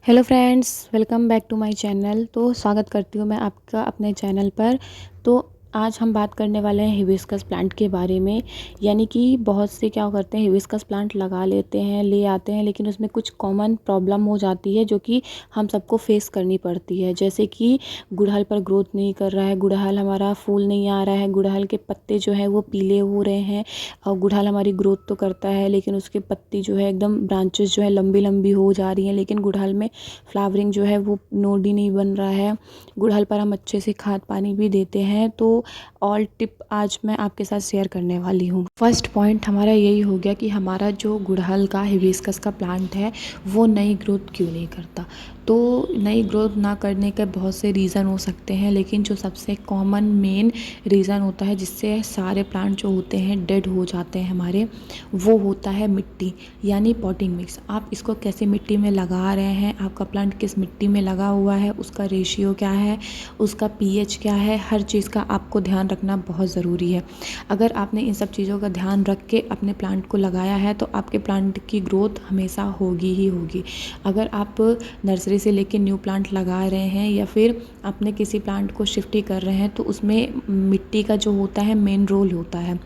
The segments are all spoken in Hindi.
Hello friends, welcome back to my channel. तो स्वागत करती हूँ मैं आपका अपने चैनल पर। तो आज हम बात करने वाले हैं हिबिस्कस प्लांट के बारे में। यानी कि बहुत से क्या करते हैं, हिबिस्कस प्लांट लगा लेते हैं, ले आते हैं, लेकिन उसमें कुछ कॉमन प्रॉब्लम हो जाती है जो कि हम सबको फेस करनी पड़ती है। जैसे कि गुड़हल पर ग्रोथ नहीं कर रहा है, गुड़हल हमारा फूल नहीं आ रहा है, गुड़हल के पत्ते जो है वो पीले हो रहे हैं। और गुड़हल हमारी ग्रोथ तो करता है लेकिन उसके पत्ती जो है एकदम ब्रांचेस जो है लंबी लंबी हो जा रही हैं, लेकिन गुड़हल में फ्लावरिंग जो है वो नोड ही नहीं बन रहा है। गुड़हल पर हम अच्छे से खाद पानी भी देते हैं। तो ऑल टिप आज मैं आपके साथ शेयर करने वाली हूँ। फर्स्ट पॉइंट हमारा यही हो गया कि हमारा जो गुड़हल का हिबिस्कस का प्लांट है वो नई ग्रोथ क्यों नहीं करता। तो नई ग्रोथ ना करने के बहुत से रीज़न हो सकते हैं, लेकिन जो सबसे कॉमन मेन रीज़न होता है जिससे सारे प्लांट जो होते हैं डेड हो जाते हैं हमारे, वो होता है मिट्टी यानी पॉटिंग मिक्स। आप इसको कैसे मिट्टी में लगा रहे हैं, आपका प्लांट किस मिट्टी में लगा हुआ है, उसका रेशियो क्या है, उसका पीएच क्या है, हर चीज़ का आपको ध्यान रखना बहुत ज़रूरी है। अगर आपने इन सब चीज़ों का ध्यान रख के अपने प्लांट को लगाया है तो आपके प्लांट की ग्रोथ हमेशा होगी ही होगी। अगर आप नर्सरी से लेके न्यू प्लांट लगा रहे हैं या फिर अपने किसी प्लांट को शिफ्ट ही कर रहे हैं तो उसमें मिट्टी का जो होता है मेन रोल होता है।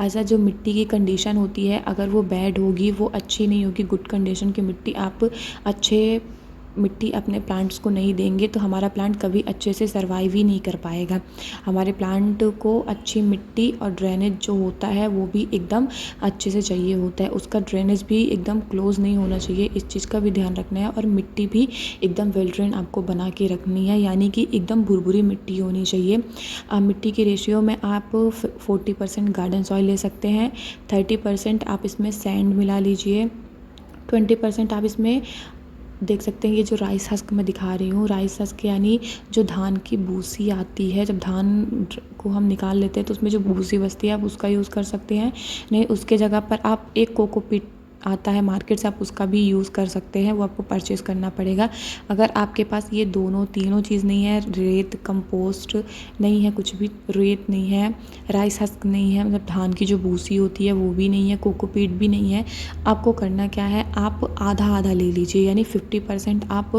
ऐसा जो मिट्टी की कंडीशन होती है, अगर वो बैड होगी, वो अच्छी नहीं होगी, गुड कंडीशन की मिट्टी आप अच्छे मिट्टी अपने प्लांट्स को नहीं देंगे तो हमारा प्लांट कभी अच्छे से सर्वाइव ही नहीं कर पाएगा। हमारे प्लांट को अच्छी मिट्टी और ड्रेनेज जो होता है वो भी एकदम अच्छे से चाहिए होता है। उसका ड्रेनेज भी एकदम क्लोज नहीं होना चाहिए, इस चीज़ का भी ध्यान रखना है। और मिट्टी भी एकदम वेल ड्रेन आपको बना के रखनी है, यानी कि एकदम भुरभुरी मिट्टी होनी चाहिए। मिट्टी के रेशियो में आप 40% गार्डन सॉइल ले सकते हैं, 30% आप इसमें सैंड मिला लीजिए, 20% आप इसमें देख सकते हैं। ये जो राइस हस्क मैं दिखा रही हूँ, राइस हस्क यानी जो धान की भूसी आती है, जब धान को हम निकाल लेते हैं तो उसमें जो भूसी बचती है आप उसका यूज़ कर सकते हैं। नहीं, उसके जगह पर आप एक कोकोपीट आता है मार्केट से, आप उसका भी यूज़ कर सकते हैं, वो आपको परचेज़ करना पड़ेगा। अगर आपके पास ये दोनों तीनों चीज़ नहीं है, रेत कंपोस्ट नहीं है, कुछ भी रेत नहीं है, राइस हस्क नहीं है, मतलब धान की जो भूसी होती है वो भी नहीं है, कोकोपीट भी नहीं है, आपको करना क्या है, आप आधा आधा ले लीजिए। यानी 50% आप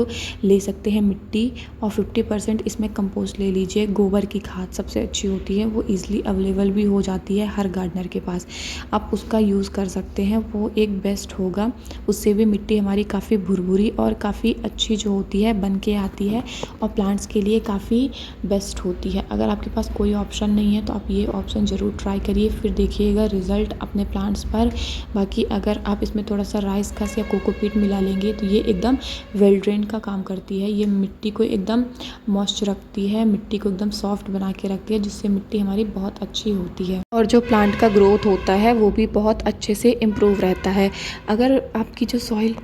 ले सकते हैं मिट्टी और 50% इसमें कंपोस्ट ले लीजिए। गोबर की खाद सबसे अच्छी होती है, वो ईज़िली अवेलेबल भी हो जाती है हर गार्डनर के पास, आप उसका यूज़ कर सकते हैं, वो एक बेस्ट होगा। उससे भी मिट्टी हमारी काफ़ी भुरभुरी और काफ़ी अच्छी जो होती है बन के आती है और प्लांट्स के लिए काफ़ी बेस्ट होती है। अगर आपके पास कोई ऑप्शन नहीं है तो आप ये ऑप्शन ज़रूर ट्राई करिए, फिर देखिएगा रिज़ल्ट अपने प्लांट्स पर। बाकी अगर आप इसमें थोड़ा सा राइस खस या कोकोपीट मिला लेंगे तो ये एकदम वेल ड्रेन का काम करती है। ये मिट्टी को एकदम मॉइस्चर रखती है, मिट्टी को एकदम सॉफ्ट बना के रखती है, जिससे मिट्टी हमारी बहुत अच्छी होती है और जो प्लांट का ग्रोथ होता है वो भी बहुत अच्छे से इम्प्रूव रहता है। अगर आपकी जो सॉइल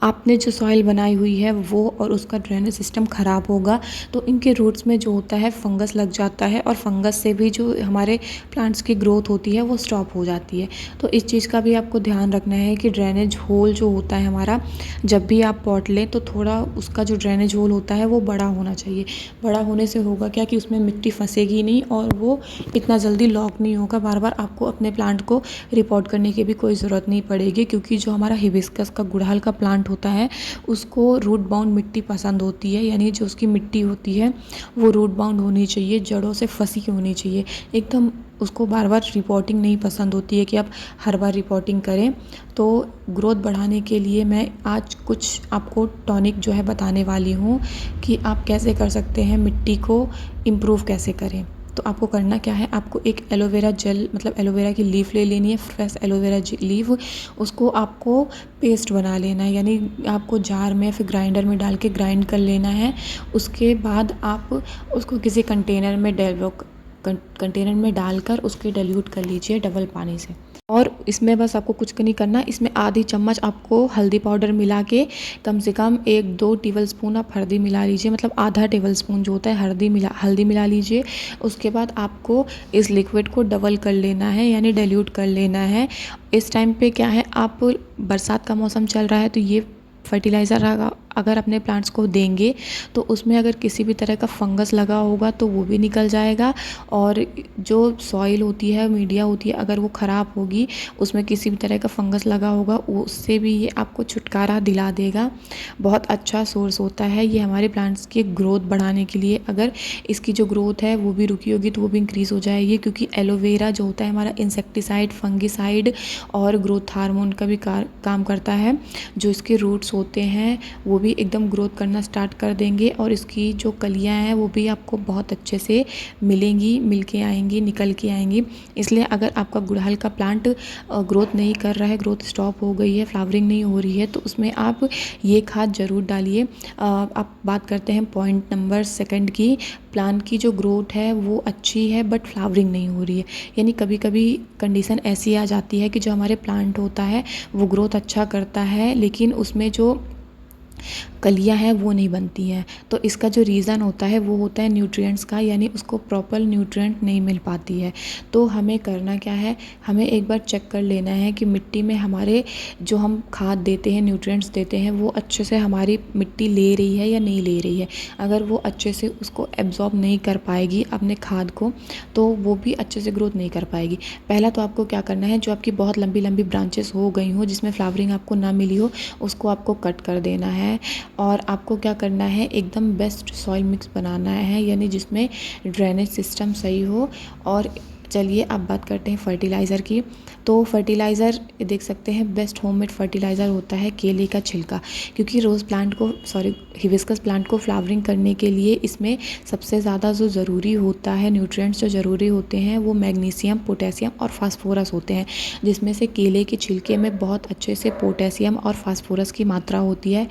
आपने जो सॉइल बनाई हुई है वो और उसका ड्रेनेज सिस्टम ख़राब होगा तो इनके रूट्स में जो होता है फंगस लग जाता है और फंगस से भी जो हमारे प्लांट्स की ग्रोथ होती है वो स्टॉप हो जाती है। तो इस चीज़ का भी आपको ध्यान रखना है कि ड्रेनेज होल जो होता है हमारा, जब भी आप पॉट लें तो थोड़ा उसका जो ड्रेनेज होल होता है वो बड़ा होना चाहिए। बड़ा होने से होगा क्या कि उसमें मिट्टी फंसेगी नहीं और वो इतना जल्दी लॉक नहीं होगा। बार बार आपको अपने प्लांट को रिपोर्ट करने की भी कोई ज़रूरत नहीं पड़ेगी, क्योंकि जो हमारा हिबिस्कस का गुड़हल का प्लांट होता है उसको रूट बाउंड मिट्टी पसंद होती है। यानी जो उसकी मिट्टी होती है वो रूट बाउंड होनी चाहिए, जड़ों से फंसी होनी चाहिए एकदम। उसको बार बार रिपोर्टिंग नहीं पसंद होती है कि आप हर बार रिपोर्टिंग करें। तो ग्रोथ बढ़ाने के लिए मैं आज कुछ आपको टॉनिक जो है बताने वाली हूँ कि आप कैसे कर सकते हैं, मिट्टी को इम्प्रूव कैसे करें। तो आपको करना क्या है, आपको एक एलोवेरा जेल मतलब एलोवेरा की लीफ ले लेनी है, फ्रेश एलोवेरा लीफ, उसको आपको पेस्ट बना लेना है। यानी आपको जार में फिर ग्राइंडर में डाल के ग्राइंड कर लेना है। उसके बाद आप उसको किसी कंटेनर में डालकर उसके डाइल्यूट कर लीजिए डबल पानी से। और इसमें बस आपको कुछ नहीं करना, इसमें आधी चम्मच आपको हल्दी पाउडर मिला के कम से कम 1-2 टेबल स्पून आप हल्दी मिला लीजिए, मतलब आधा टेबल स्पून जो होता है हल्दी मिला लीजिए। उसके बाद आपको इस लिक्विड को डबल कर लेना है, यानी डाइल्यूट कर लेना है। इस टाइम पे क्या है, आप बरसात का मौसम चल रहा है तो ये फर्टिलाइज़र अगर अपने प्लांट्स को देंगे तो उसमें अगर किसी भी तरह का फंगस लगा होगा तो वो भी निकल जाएगा, और जो सॉइल होती है, मीडिया होती है, अगर वो ख़राब होगी, उसमें किसी भी तरह का फंगस लगा होगा, उससे भी ये आपको छुटकारा दिला देगा। बहुत अच्छा सोर्स होता है ये हमारे प्लांट्स की ग्रोथ बढ़ाने के लिए। अगर इसकी जो ग्रोथ है वो भी रुकी होगी तो वो भी इंक्रीज़ हो जाएगी, क्योंकि एलोवेरा जो होता है हमारा इंसेक्टिसाइड, फंगिसाइड और ग्रोथ हार्मोन का भी काम करता है। जो इसके रूट्स होते हैं वो भी एकदम ग्रोथ करना स्टार्ट कर देंगे, और इसकी जो कलियां हैं वो भी आपको बहुत अच्छे से मिलेंगी, मिल के आएंगी, निकल के आएंगी। इसलिए अगर आपका गुड़हल का प्लांट ग्रोथ नहीं कर रहा है, ग्रोथ स्टॉप हो गई है, फ्लावरिंग नहीं हो रही है, तो उसमें आप ये खाद ज़रूर डालिए। आप बात करते हैं पॉइंट नंबर सेकंड की। प्लांट की जो ग्रोथ है वो अच्छी है बट फ्लावरिंग नहीं हो रही है, यानी कभी कभी कंडीशन ऐसी आ जाती है कि जो हमारे प्लांट होता है वो ग्रोथ अच्छा करता है लेकिन उसमें जो कलियां हैं वो नहीं बनती हैं। तो इसका जो रीज़न होता है वो होता है न्यूट्रिएंट्स का, यानी उसको प्रॉपर न्यूट्रिएंट नहीं मिल पाती है। तो हमें करना क्या है, हमें एक बार चेक कर लेना है कि मिट्टी में हमारे जो हम खाद देते हैं, न्यूट्रिएंट्स देते हैं, वो अच्छे से हमारी मिट्टी ले रही है या नहीं ले रही है। अगर वो अच्छे से उसको एब्जॉर्ब नहीं कर पाएगी अपने खाद को, तो वो भी अच्छे से ग्रोथ नहीं कर पाएगी। पहला तो आपको क्या करना है, जो आपकी बहुत लंबी लंबी ब्रांचेस हो गई हो जिसमें फ्लावरिंग आपको ना मिली हो, उसको आपको कट कर देना है। और आपको क्या करना है, एकदम बेस्ट सॉइल मिक्स बनाना है, यानी जिसमें ड्रेनेज सिस्टम सही हो। और चलिए अब बात करते हैं फर्टिलाइज़र की। तो फर्टिलाइज़र देख सकते हैं, बेस्ट होममेड फर्टिलाइज़र होता है केले का छिलका, क्योंकि रोज़ प्लांट को हिबिस्कस प्लांट को फ्लावरिंग करने के लिए इसमें सबसे ज़्यादा जो ज़रूरी होता है, न्यूट्रिएंट्स जो ज़रूरी होते हैं, वो मैग्नीशियम, पोटेशियम और फास्फोरस होते हैं, जिसमें से केले के छिलके में बहुत अच्छे से पोटेशियम और फास्फोरस की मात्रा होती है।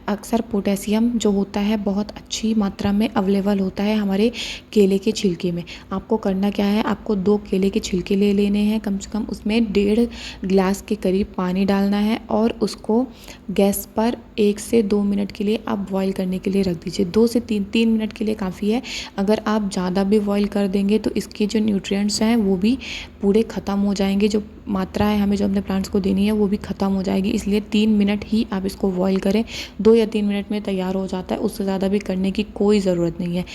अक्सर पोटेशियम जो होता है बहुत अच्छी मात्रा में अवेलेबल होता है हमारे केले के छिलके में। आपको करना क्या है, आपको 2 केले के छिलके ले लेने हैं, कम से कम उसमें 1.5 गिलास के करीब पानी डालना है, और उसको गैस पर 1 से 2 मिनट के लिए आप बॉईल करने के लिए रख दीजिए। 2 से 3 मिनट के लिए काफ़ी है। अगर आप ज़्यादा भी बॉईल कर देंगे तो इसके जो न्यूट्रिएंट्स हैं वो भी पूरे ख़त्म हो जाएंगे, जो मात्रा है हमें जो अपने प्लांट्स को देनी है वो भी ख़त्म हो जाएगी। इसलिए 3 मिनट ही आप इसको बॉईल करें। 2 या 3 मिनट में तैयार हो जाता है, उससे ज़्यादा भी करने की कोई ज़रूरत नहीं है।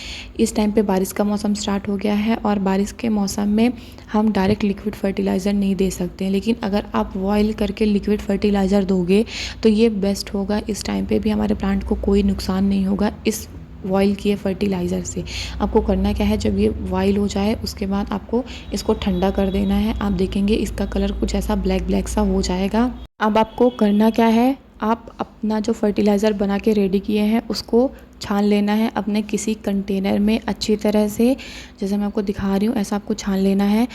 इस टाइम पे बारिश का मौसम स्टार्ट हो गया है, और बारिश के मौसम में हम डायरेक्ट लिक्विड फर्टिलाइज़र नहीं दे सकते हैं, लेकिन अगर आप बॉईल करके लिक्विड फर्टिलाइज़र दोगे तो ये बेस्ट होगा। इस टाइम पे भी हमारे प्लांट को कोई नुकसान नहीं होगा इस बॉईल किए फर्टिलाइज़र से। आपको करना क्या है, जब ये बॉईल हो जाए उसके बाद आपको इसको ठंडा कर देना है। आप देखेंगे इसका कलर कुछ ऐसा ब्लैक ब्लैक सा हो जाएगा। अब आपको करना क्या है, आप अपना जो फर्टिलाइज़र बना के रेडी किए हैं उसको छान लेना है अपने किसी कंटेनर में अच्छी तरह से, जैसे मैं आपको दिखा रही हूँ ऐसा आपको छान लेना है।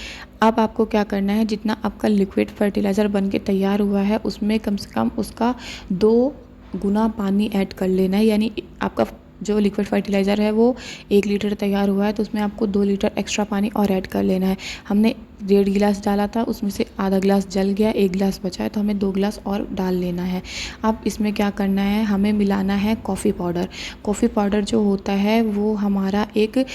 अब आपको क्या करना है, जितना आपका लिक्विड फर्टिलाइज़र बन के तैयार हुआ है उसमें कम से कम उसका 2 गुना पानी ऐड कर लेना है। यानी आपका जो लिक्विड फर्टिलाइज़र है वो 1 लीटर तैयार हुआ है तो उसमें आपको 2 लीटर एक्स्ट्रा पानी और ऐड कर लेना है। हमने 1.5 गिलास डाला था, उसमें से आधा गिलास जल गया, 1 गिलास बचा है, तो हमें 2 गिलास और डाल लेना है। अब इसमें क्या करना है, हमें मिलाना है कॉफ़ी पाउडर। कॉफ़ी पाउडर जो होता है वो हमारा एक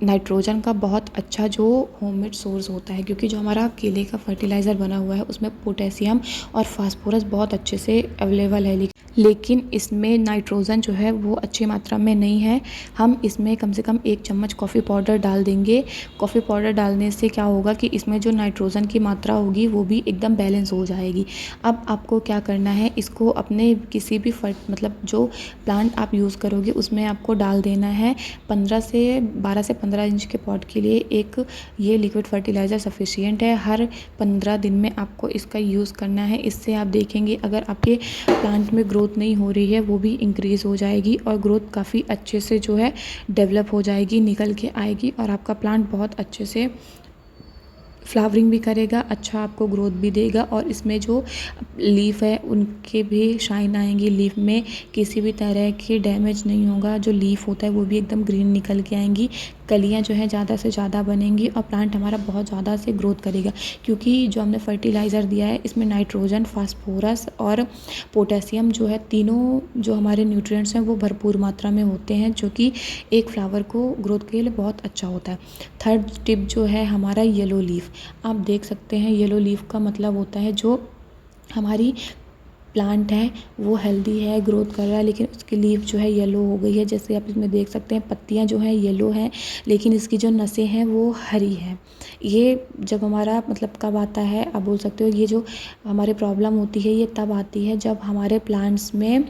नाइट्रोजन का बहुत अच्छा जो होममेड सोर्स होता है, क्योंकि जो हमारा केले का फर्टिलाइज़र बना हुआ है उसमें पोटेशियम और फास्फोरस बहुत अच्छे से अवेलेबल है, लेकिन इसमें नाइट्रोजन जो है वो अच्छी मात्रा में नहीं है। हम इसमें कम से कम 1 चम्मच कॉफ़ी पाउडर डाल देंगे। कॉफ़ी पाउडर डालने से क्या होगा कि इसमें जो नाइट्रोजन की मात्रा होगी वो भी एकदम बैलेंस हो जाएगी। अब आपको क्या करना है, इसको अपने किसी भी मतलब जो प्लांट आप यूज़ करोगे उसमें आपको डाल देना है। 12 से 15 इंच के पॉट के लिए एक ये लिक्विड फर्टिलाइज़र सफिशिएंट है। हर 15 दिन में आपको इसका यूज़ करना है। इससे आप देखेंगे अगर आपके प्लांट में ग्रोथ नहीं हो रही है वो भी इंक्रीज़ हो जाएगी, और ग्रोथ काफ़ी अच्छे से जो है डेवलप हो जाएगी, निकल के आएगी, और आपका प्लांट बहुत अच्छे से फ्लावरिंग भी करेगा, अच्छा आपको ग्रोथ भी देगा। और इसमें जो लीफ है उनके भी शाइन आएंगी, लीफ में किसी भी तरह की डैमेज नहीं होगा, जो लीफ होता है वो भी एकदम ग्रीन निकल के आएंगी, कलियां जो है ज़्यादा से ज़्यादा बनेंगी, और प्लांट हमारा बहुत ज़्यादा से ग्रोथ करेगा। क्योंकि जो हमने फर्टिलाइज़र दिया है इसमें नाइट्रोजन, फास्फोरस और पोटेशियम जो है, तीनों जो हमारे न्यूट्रिएंट्स हैं वो भरपूर मात्रा में होते हैं, जो कि एक फ्लावर को ग्रोथ के लिए बहुत अच्छा होता है। थर्ड टिप जो है हमारा येलो लीफ। आप देख सकते हैं येलो लीफ का मतलब होता है जो हमारी प्लांट है वो हेल्दी है, ग्रोथ कर रहा है, लेकिन उसकी लीफ जो है येलो हो गई है। जैसे आप इसमें देख सकते हैं पत्तियां जो हैं येलो हैं, लेकिन इसकी जो नसें हैं वो हरी हैं। ये जब हमारा मतलब कब आता है, आप बोल सकते हो ये जो हमारे प्रॉब्लम होती है ये तब आती है जब हमारे प्लांट्स में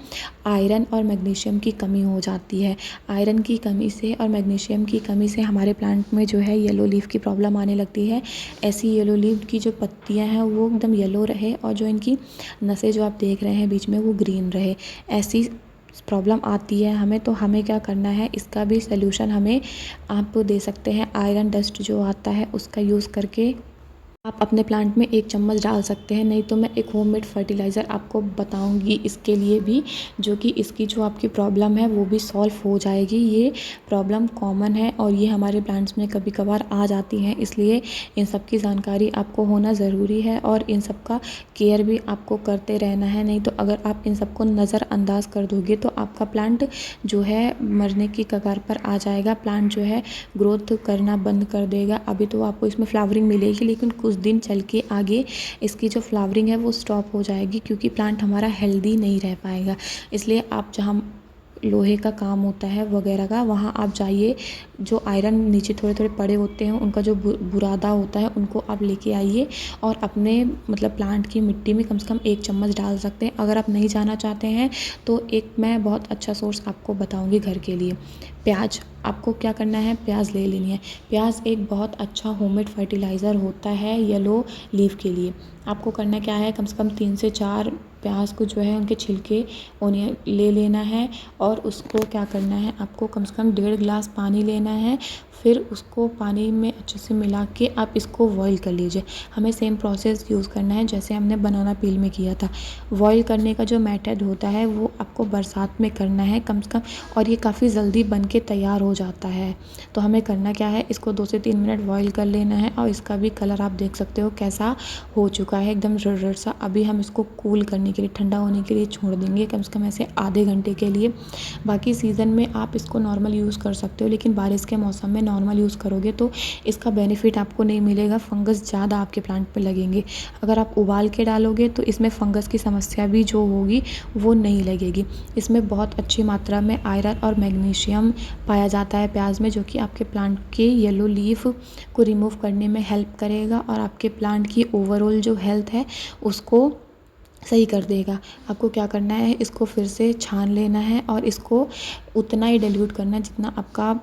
आयरन और मैग्नीशियम की कमी हो जाती है। आयरन की कमी से और मैग्नीशियम की कमी से हमारे प्लांट में जो है येलो लीफ की प्रॉब्लम आने लगती है। ऐसी येलो लीफ की जो पत्तियां हैं वो एकदम येलो रहे और जो इनकी नसें जो आप देख रहे हैं बीच में वो ग्रीन रहे, ऐसी प्रॉब्लम आती है हमें। तो हमें क्या करना है, इसका भी सल्यूशन हमें आप दे सकते हैं। आयरन डस्ट जो आता है उसका यूज़ करके आप अपने प्लांट में 1 चम्मच डाल सकते हैं। नहीं तो मैं एक होममेड फर्टिलाइज़र आपको बताऊंगी इसके लिए भी, जो कि इसकी जो आपकी प्रॉब्लम है वो भी सॉल्व हो जाएगी। ये प्रॉब्लम कॉमन है और ये हमारे प्लांट्स में कभी कभार आ जाती हैं, इसलिए इन सब की जानकारी आपको होना ज़रूरी है और इन सब का केयर भी आपको करते रहना है। नहीं तो अगर आप इन सबको नज़रअंदाज कर दोगे तो आपका प्लांट जो है मरने की कगार पर आ जाएगा। प्लांट जो है ग्रोथ करना बंद कर देगा। अभी तो आपको इसमें फ्लावरिंग मिलेगी, लेकिन कुछ दिन चल के आगे इसकी जो फ्लावरिंग है वो स्टॉप हो जाएगी, क्योंकि प्लांट हमारा हेल्दी नहीं रह पाएगा। इसलिए आप जहाँ लोहे का काम होता है वगैरह का, वहाँ आप जाइए। जो आयरन नीचे थोड़े थोड़े पड़े होते हैं उनका जो बुरादा होता है उनको आप लेके आइए और अपने मतलब प्लांट की मिट्टी में कम से कम 1 चम्मच डाल सकते हैं। अगर आप नहीं जाना चाहते हैं तो एक मैं बहुत अच्छा सोर्स आपको बताऊंगी घर के लिए। प्याज, आपको क्या करना है, प्याज ले लेनी है। प्याज एक बहुत अच्छा होममेड फर्टिलाइज़र होता है येलो लीफ के लिए। आपको करना क्या है, कम से कम 3 से 4 प्याज को जो है उनके छिलके उन्हें ले लेना है और उसको क्या करना है, आपको कम से कम 1.5 गिलास पानी लेना है। फिर उसको पानी में अच्छे से मिला के आप इसको बॉईल कर लीजिए। हमें सेम प्रोसेस यूज़ करना है जैसे हमने बनाना पील में किया था। बॉईल करने का जो मेथड होता है वो आपको बरसात में करना है कम से कम, और ये काफ़ी जल्दी बन के तैयार हो जाता है। तो हमें करना क्या है, इसको 2 से 3 मिनट बॉईल कर लेना है और इसका भी कलर आप देख सकते हो कैसा हो चुका है, एकदम रेड रेड सा। अभी हम इसको कूल करने के लिए, ठंडा होने के लिए छोड़ देंगे कम से कम ऐसे आधे घंटे के लिए। बाकी सीज़न में आप इसको नॉर्मल यूज़ कर सकते हो, लेकिन बारिश के मौसम में नॉर्मल यूज़ करोगे तो इसका बेनिफिट आपको नहीं मिलेगा, फंगस ज़्यादा आपके प्लांट पे लगेंगे। अगर आप उबाल के डालोगे तो इसमें फंगस की समस्या भी जो होगी वो नहीं लगेगी। इसमें बहुत अच्छी मात्रा में आयरन और मैग्नीशियम पाया जाता है प्याज में, जो कि आपके प्लांट के येलो लीफ को रिमूव करने में हेल्प करेगा और आपके प्लांट की ओवरऑल जो हेल्थ है उसको सही कर देगा। आपको क्या करना है, इसको फिर से छान लेना है और इसको उतना ही डिल्यूट करना है जितना आपका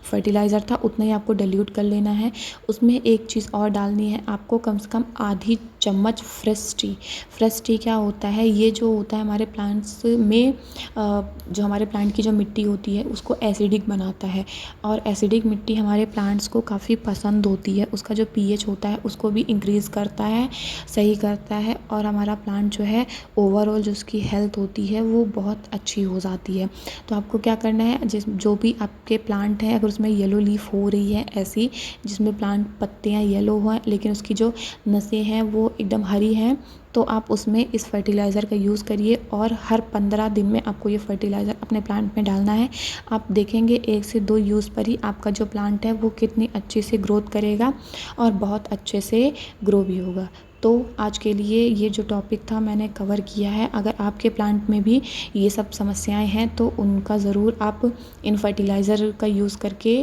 फर्टिलाइज़र था, उतना ही आपको डिल्यूट कर लेना है। उसमें एक चीज़ और डालनी है आपको, कम से कम आधी चम्मच फ्रेश टी। फ्रेश टी क्या होता है, ये जो होता है हमारे प्लांट्स में जो हमारे प्लांट की जो मिट्टी होती है उसको एसिडिक बनाता है, और एसिडिक मिट्टी हमारे प्लांट्स को काफ़ी पसंद होती है। उसका जो पीएच होता है उसको भी इंक्रीज़ करता है, सही करता है, और हमारा प्लांट जो है ओवरऑल जो उसकी हेल्थ होती है वो बहुत अच्छी हो जाती है। तो आपको क्या करना है, जो भी आपके प्लांट है अगर उसमें येलो लीफ हो रही है ऐसी, जिसमें प्लांट पत्तियां येलो हैं लेकिन उसकी जो नसें हैं वो एकदम हरी हैं, तो आप उसमें इस फर्टिलाइज़र का यूज़ करिए और हर 15 दिन में आपको ये फर्टिलाइज़र अपने प्लांट में डालना है। आप देखेंगे 1 से 2 यूज़ पर ही आपका जो प्लांट है वो कितनी अच्छे से ग्रोथ करेगा और बहुत अच्छे से ग्रो भी होगा। तो आज के लिए ये जो टॉपिक था मैंने कवर किया है। अगर आपके प्लांट में भी ये सब समस्याएं हैं तो उनका ज़रूर आप इन फर्टिलाइज़र का यूज़ करके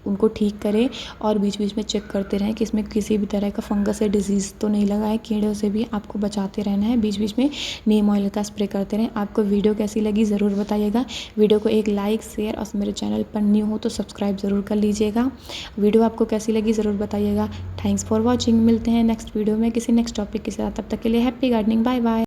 उनको ठीक करें और बीच बीच में चेक करते रहें कि इसमें किसी भी तरह का फंगस या डिजीज़ तो नहीं लगा है। कीड़ों से भी आपको बचाते रहना है, बीच बीच में नीम ऑयल का स्प्रे करते रहें। आपको वीडियो कैसी लगी ज़रूर बताइएगा। वीडियो को एक लाइक शेयर और मेरे चैनल पर न्यू हो तो सब्सक्राइब ज़रूर कर लीजिएगा। वीडियो आपको कैसी लगी ज़रूर बताइएगा। Thanks for watching. मिलते हैं नेक्स्ट वीडियो में किसी नेक्स्ट टॉपिक के साथ। तब तक के लिए हैप्पी गार्डनिंग। Bye bye.